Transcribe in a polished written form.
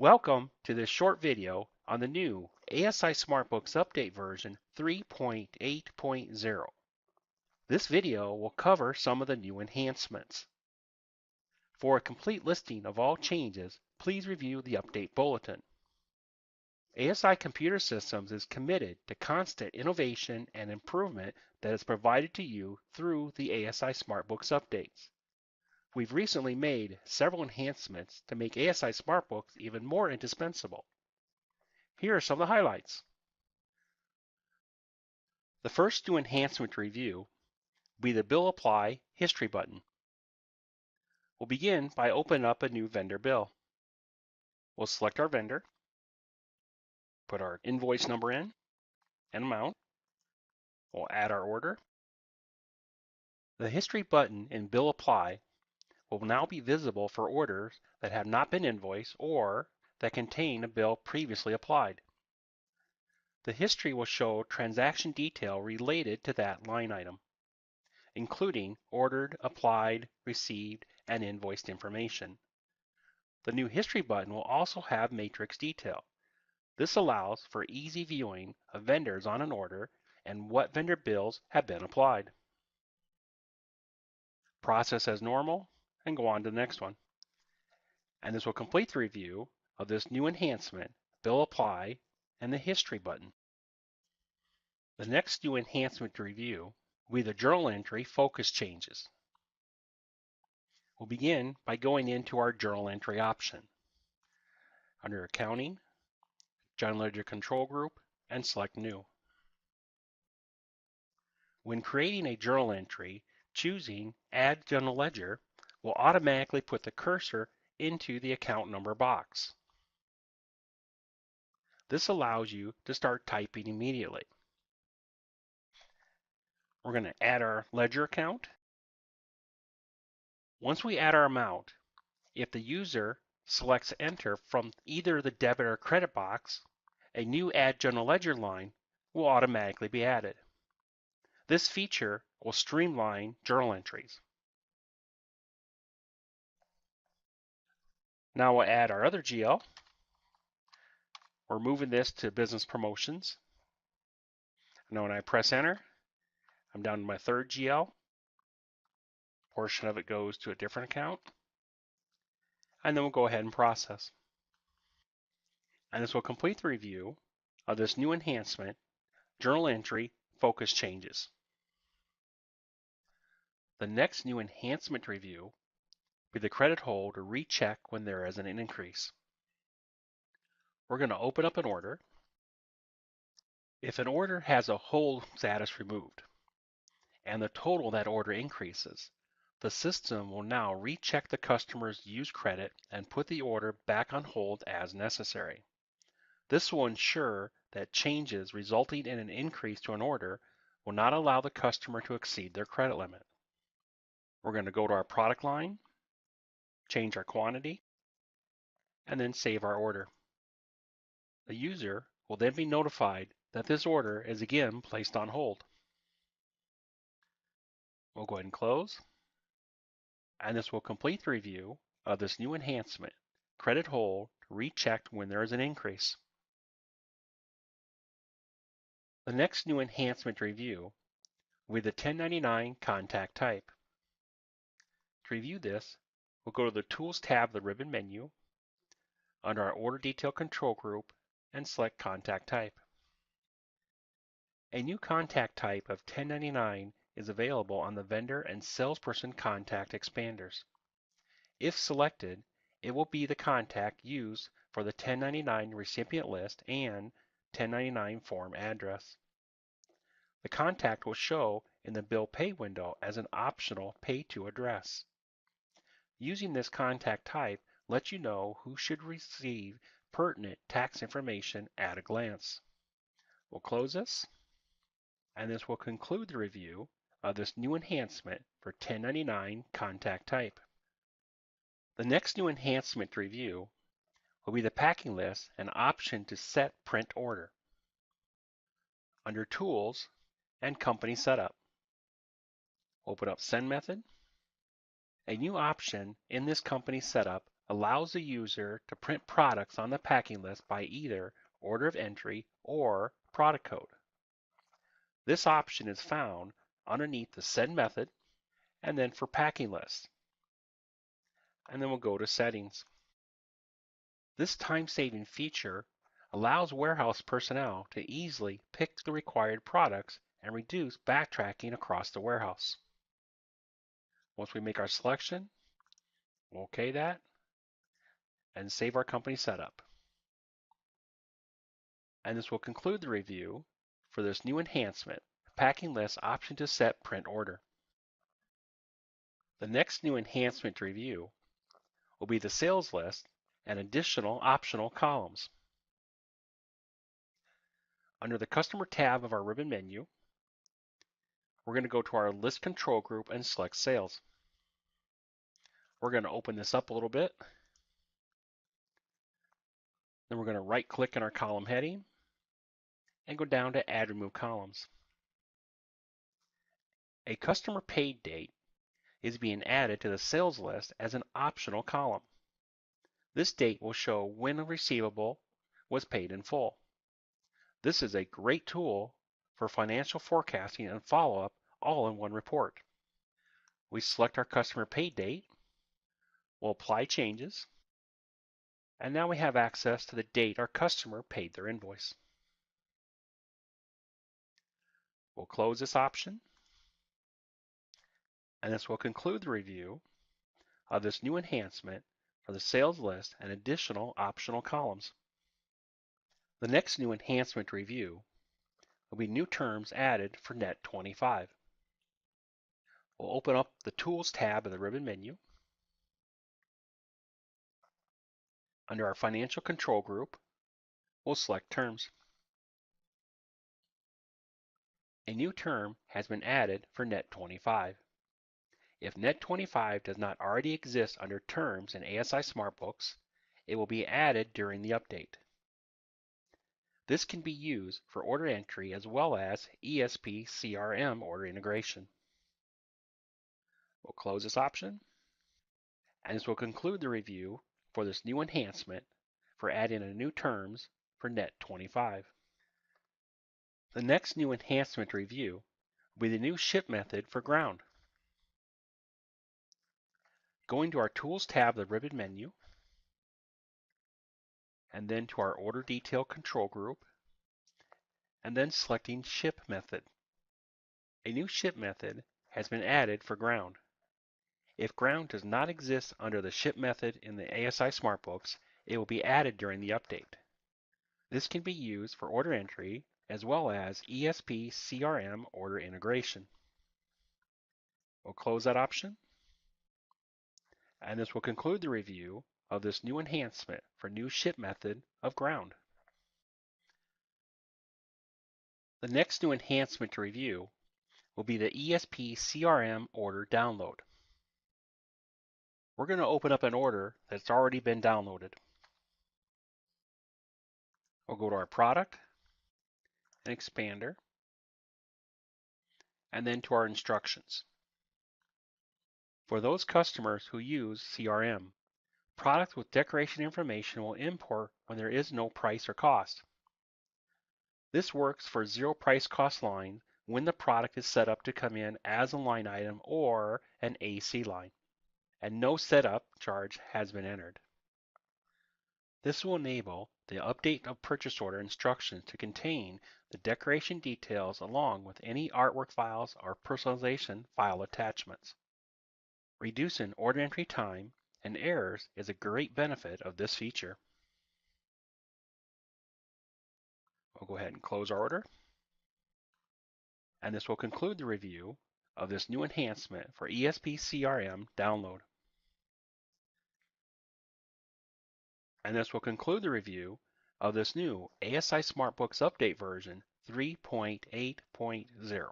Welcome to this short video on the new ASI SmartBooks Update version 3.8.0. This video will cover some of the new enhancements. For a complete listing of all changes, please review the Update Bulletin. ASI Computer Systems is committed to constant innovation and improvement that is provided to you through the ASI SmartBooks updates. We've recently made several enhancements to make ASI SmartBooks even more indispensable. Here are some of the highlights. The first new enhancement to review will be the Bill Apply History button. We'll begin by opening up a new vendor bill. We'll select our vendor, put our invoice number in and amount. We'll add our order. The History button in Bill Apply will now be visible for orders that have not been invoiced or that contain a bill previously applied. The history will show transaction detail related to that line item, including ordered, applied, received, and invoiced information. The new History button will also have matrix detail. This allows for easy viewing of vendors on an order and what vendor bills have been applied. Process as normal and go on to the next one. And this will complete the review of this new enhancement, Bill Apply, and the History button. The next new enhancement to review will be the journal entry focus changes. We'll begin by going into our journal entry option. Under Accounting, General Ledger Control Group, and select New. When creating a journal entry, choosing Add General Ledger will automatically put the cursor into the account number box. This allows you to start typing immediately. We're going to add our ledger account. Once we add our amount, if the user selects Enter from either the debit or credit box, a new Add General Ledger line will automatically be added. This feature will streamline journal entries. Now we'll add our other GL. We're moving this to Business Promotions. Now when I press Enter, I'm down to my third GL. A portion of it goes to a different account. And then we'll go ahead and process. And this will complete the review of this new enhancement, Journal Entry Focus Changes. The next new enhancement review will be the credit hold to recheck when there is an increase. We're going to open up an order. If an order has a hold status removed and the total of that order increases, the system will now recheck the customer's used credit and put the order back on hold as necessary. This will ensure that changes resulting in an increase to an order will not allow the customer to exceed their credit limit. We're going to go to our product line, change our quantity, and then save our order. The user will then be notified that this order is again placed on hold. We'll go ahead and close, and this will complete the review of this new enhancement, credit hold rechecked when there is an increase. The next new enhancement review will be the 1099 contact type. To review this, we'll go to the Tools tab of the ribbon menu, under our Order Detail Control Group, and select Contact Type. A new contact type of 1099 is available on the Vendor and Salesperson Contact expanders. If selected, it will be the contact used for the 1099 recipient list and 1099 form address. The contact will show in the Bill Pay window as an optional Pay To address. Using this contact type lets you know who should receive pertinent tax information at a glance. We'll close this, and this will conclude the review of this new enhancement for 1099 contact type. The next new enhancement to review will be the packing list and option to set print order. Under Tools and Company Setup, open up Send Method. A new option in this company setup allows the user to print products on the packing list by either order of entry or product code. This option is found underneath the Send method and then for packing lists. And then we'll go to Settings. This time-saving feature allows warehouse personnel to easily pick the required products and reduce backtracking across the warehouse. Once we make our selection, we'll OK that and save our company setup. And this will conclude the review for this new enhancement, packing list option to set print order. The next new enhancement to review will be the sales list and additional optional columns. Under the Customer tab of our ribbon menu, we're going to go to our List Control Group and select Sales. We're going to open this up a little bit. Then we're going to right-click in our column heading and go down to Add Remove Columns. A customer paid date is being added to the sales list as an optional column. This date will show when a receivable was paid in full. This is a great tool for financial forecasting and follow-up all in one report. We select our customer paid date, we'll apply changes, and now we have access to the date our customer paid their invoice. We'll close this option, and this will conclude the review of this new enhancement for the sales list and additional optional columns. The next new enhancement review will be new terms added for Net 25. We'll open up the Tools tab of the ribbon menu. Under our Financial Control Group, we'll select Terms. A new term has been added for Net 25. If Net 25 does not already exist under Terms in ASI SmartBooks, it will be added during the update. This can be used for order entry as well as ESP CRM order integration. We'll close this option, and this will conclude the review for this new enhancement for adding a new terms for Net 25. The next new enhancement review will be the new ship method for ground. Going to our Tools tab of the ribbon menu, and then to our Order Detail Control Group, and then selecting Ship Method. A new ship method has been added for ground. If ground does not exist under the ship method in the ASI SmartBooks, it will be added during the update. This can be used for order entry as well as ESP CRM order integration. We'll close that option, and this will conclude the review of this new enhancement for new ship method of ground. The next new enhancement to review will be the ESP CRM order download. We're going to open up an order that's already been downloaded. We'll go to our product and expander, and then to our instructions. For those customers who use CRM, product with decoration information will import when there is no price or cost. This works for zero price cost line when the product is set up to come in as a line item or an AC line, and no setup charge has been entered. This will enable the update of purchase order instructions to contain the decoration details along with any artwork files or personalization file attachments. Reducing order entry time and errors is a great benefit of this feature. We'll go ahead and close our order, and this will conclude the review of this new enhancement for ESP CRM download. And this will conclude the review of this new ASI SmartBooks Update version 3.8.0.